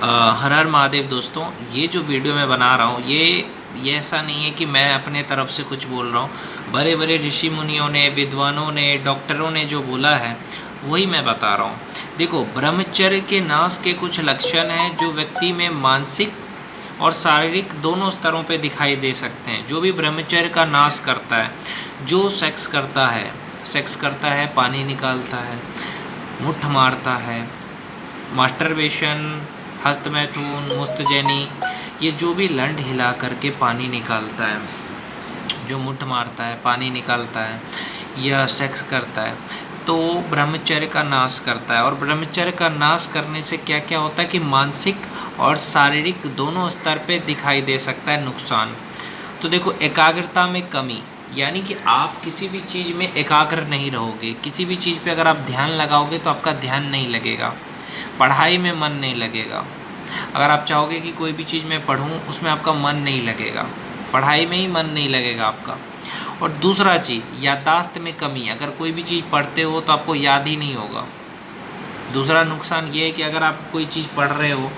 हर हर महादेव दोस्तों। ये जो वीडियो मैं बना रहा हूँ ये ऐसा नहीं है कि मैं अपने तरफ से कुछ बोल रहा हूँ। बड़े बड़े ऋषि मुनियों ने, विद्वानों ने, डॉक्टरों ने जो बोला है वही मैं बता रहा हूँ। देखो, ब्रह्मचर्य के नाश के कुछ लक्षण हैं जो व्यक्ति में मानसिक और शारीरिक दोनों स्तरों पे दिखाई दे सकते हैं। जो भी ब्रह्मचर्य का नाश करता है, जो सेक्स करता है, पानी निकालता है, मुट्ठ मारता है, मास्टरबेशन, हस्तमैथुन, मुस्तजैनी, ये जो भी लंड हिला करके पानी निकालता है, जो मुट्ठ मारता है, पानी निकालता है या सेक्स करता है, तो ब्रह्मचर्य का नाश करता है। और ब्रह्मचर्य का नाश करने से क्या क्या होता है कि मानसिक और शारीरिक दोनों स्तर पे दिखाई दे सकता है नुकसान। तो देखो, एकाग्रता में कमी, यानी कि आप किसी भी चीज़ में एकाग्र नहीं रहोगे। किसी भी चीज़ पे अगर आप ध्यान लगाओगे तो आपका ध्यान नहीं लगेगा, पढ़ाई में मन नहीं लगेगा। अगर आप चाहोगे कि कोई भी चीज़ मैं पढ़ूँ, उसमें आपका मन नहीं लगेगा, पढ़ाई में ही मन नहीं लगेगा आपका। और दूसरा चीज़, याददाश्त में कमी। अगर कोई भी चीज़ पढ़ते हो तो आपको याद ही नहीं होगा। दूसरा नुकसान ये है कि अगर आप कोई चीज़ पढ़ रहे हो,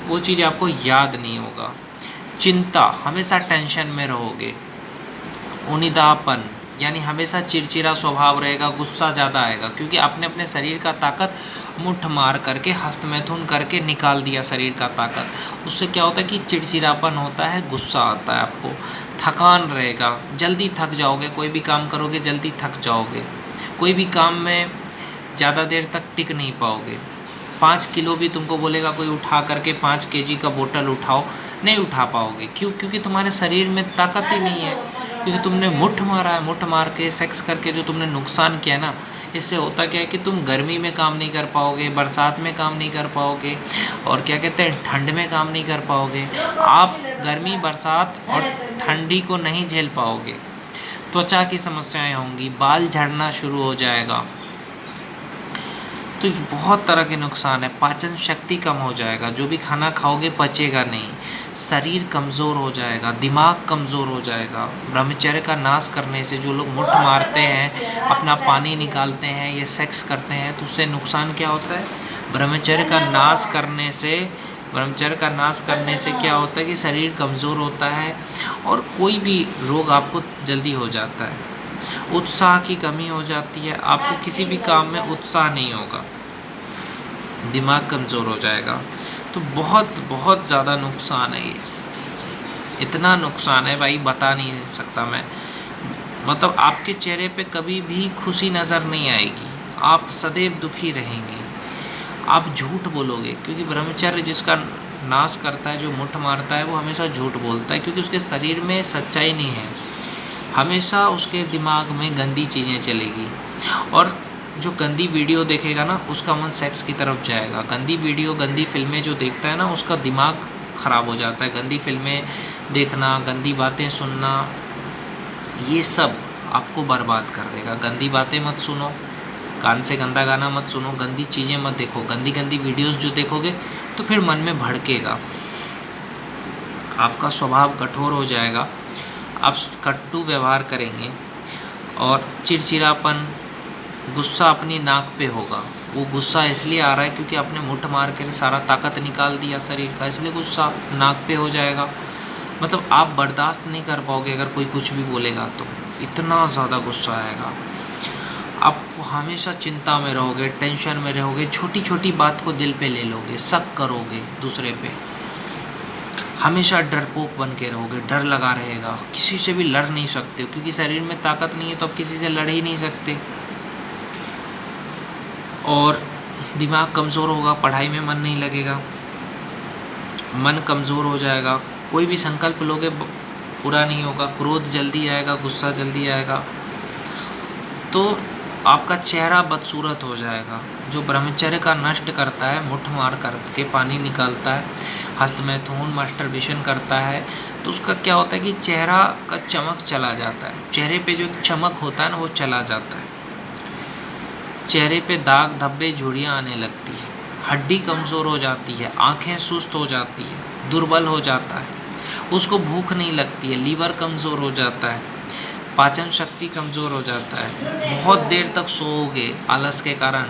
वो चीज़ आपको याद नहीं होगा। चिंता, हमेशा टेंशन में रहोगे। उनिदापन, यानी हमेशा चिड़चिड़ा स्वभाव रहेगा, गुस्सा ज़्यादा आएगा, क्योंकि आपने अपने शरीर का ताकत मुट्ठ मार करके, हस्तमैथुन करके निकाल दिया शरीर का ताकत। उससे क्या होता है कि चिड़चिड़ापन होता है, गुस्सा आता है आपको, थकान रहेगा, जल्दी थक जाओगे। कोई भी काम करोगे जल्दी थक जाओगे, कोई भी काम में ज़्यादा देर तक टिक नहीं पाओगे। 5 किलो भी तुमको बोलेगा कोई उठा करके 5 केजी का बोतल उठाओ, नहीं उठा पाओगे। क्यों? क्योंकि तुम्हारे शरीर में ताकत ही नहीं है, क्योंकि तुमने मुट्ठ मारा है। मुट्ठ मार के, सेक्स करके जो तुमने नुकसान किया ना, इससे होता क्या है कि तुम गर्मी में काम नहीं कर पाओगे, बरसात में काम नहीं कर पाओगे, और क्या कहते हैं, ठंड में काम नहीं कर पाओगे। आप गर्मी, बरसात और ठंडी को नहीं झेल पाओगे। त्वचा की समस्याएं होंगी, बाल झड़ना शुरू हो जाएगा। तो बहुत तरह के नुकसान है। पाचन शक्ति कम हो जाएगा, जो भी खाना खाओगे पचेगा नहीं। शरीर कमज़ोर हो जाएगा, दिमाग कमज़ोर हो जाएगा। ब्रह्मचर्य का नाश करने से जो लोग मुट्ठ मारते हैं, अपना पानी निकालते हैं या सेक्स करते हैं, तो उससे नुकसान क्या होता है? ब्रह्मचर्य का नाश करने से क्या होता है कि शरीर कमज़ोर होता है और कोई भी रोग आपको जल्दी हो जाता है। उत्साह की कमी हो जाती है, आपको किसी भी काम में उत्साह नहीं होगा, दिमाग कमज़ोर हो जाएगा। तो बहुत बहुत ज़्यादा नुकसान है ये। इतना नुकसान है भाई, बता नहीं सकता मैं। मतलब आपके चेहरे पे कभी भी खुशी नज़र नहीं आएगी, आप सदैव दुखी रहेंगे, आप झूठ बोलोगे। क्योंकि ब्रह्मचर्य जिसका नाश करता है, जो मुट्ठ मारता है, वो हमेशा झूठ बोलता है, क्योंकि उसके शरीर में सच्चाई नहीं है। हमेशा उसके दिमाग में गंदी चीज़ें चलेगी, और जो गंदी वीडियो देखेगा ना, उसका मन सेक्स की तरफ जाएगा। गंदी वीडियो, गंदी फिल्में जो देखता है ना, उसका दिमाग ख़राब हो जाता है। गंदी फिल्में देखना, गंदी बातें सुनना, ये सब आपको बर्बाद कर देगा। गंदी बातें मत सुनो, कान से गंदा गाना मत सुनो, गंदी चीज़ें मत देखो। गंदी गंदी वीडियोस जो देखोगे तो फिर मन में भड़केगा, आपका स्वभाव कठोर हो जाएगा, आप कट्टू व्यवहार करेंगे, और चिड़चिड़ापन, गुस्सा अपनी नाक पे होगा। वो गुस्सा इसलिए आ रहा है क्योंकि आपने मुट्ठ मार के सारा ताकत निकाल दिया शरीर का, इसलिए गुस्सा नाक पे हो जाएगा। मतलब आप बर्दाश्त नहीं कर पाओगे अगर कोई कुछ भी बोलेगा तो, इतना ज़्यादा गुस्सा आएगा। आप हमेशा चिंता में रहोगे, टेंशन में रहोगे, छोटी छोटी बात को दिल पे ले लोगे, शक करोगे दूसरे पे, हमेशा डरपोक बन के रहोगे, डर लगा रहेगा, किसी से भी लड़ नहीं सकते, क्योंकि शरीर में ताकत नहीं है तो आप किसी से लड़ ही नहीं सकते। और दिमाग कमज़ोर होगा, पढ़ाई में मन नहीं लगेगा, मन कमज़ोर हो जाएगा, कोई भी संकल्प लोगे पूरा नहीं होगा, क्रोध जल्दी आएगा, गुस्सा जल्दी आएगा, तो आपका चेहरा बदसूरत हो जाएगा। जो ब्रह्मचर्य का नष्ट करता है, मुट्ठ मार करके पानी निकालता है, हस्तमैथुन, मास्टरबेशन करता है, तो उसका क्या होता है कि चेहरा का चमक चला जाता है। चेहरे पे जो चमक होता है ना, वो चला जाता है। चेहरे पे दाग, धब्बे, झुर्रियाँ आने लगती है, हड्डी कमज़ोर हो जाती है, आँखें सुस्त हो जाती है, दुर्बल हो जाता है, उसको भूख नहीं लगती है, लीवर कमज़ोर हो जाता है, पाचन शक्ति कमज़ोर हो जाता है। बहुत देर तक सोओगे आलस के कारण,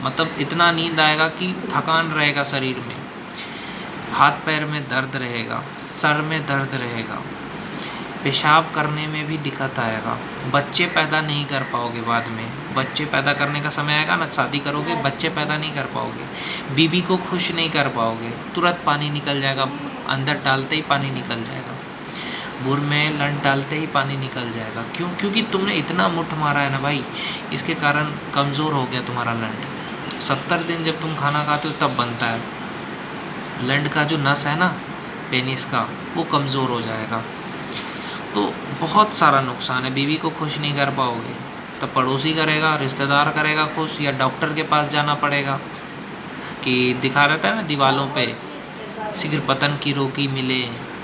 मतलब इतना नींद आएगा कि थकान रहेगा शरीर में। हाथ पैर में दर्द रहेगा, सर में दर्द रहेगा, पेशाब करने में भी दिक्कत आएगा, बच्चे पैदा नहीं कर पाओगे बाद में। बच्चे पैदा करने का समय आएगा ना, शादी करोगे, बच्चे पैदा नहीं कर पाओगे, बीवी को खुश नहीं कर पाओगे, तुरंत पानी निकल जाएगा, अंदर डालते ही पानी निकल जाएगा, बुर में लंड डालते ही पानी निकल जाएगा। क्यों? क्योंकि तुमने इतना मुठ मारा है ना भाई, इसके कारण कमज़ोर हो गया तुम्हारा लंड। 70 दिन जब तुम खाना खाते हो तब बनता है, लंड का जो नस है ना पेनिस का, वो कमज़ोर हो जाएगा। तो बहुत सारा नुकसान है। बीवी को खुश नहीं कर पाओगे तो पड़ोसी करेगा, रिश्तेदार करेगा खुश, या डॉक्टर के पास जाना पड़ेगा कि दिखा रहता है ना दीवालों पे, शीघ्र पतन की रोगी मिले,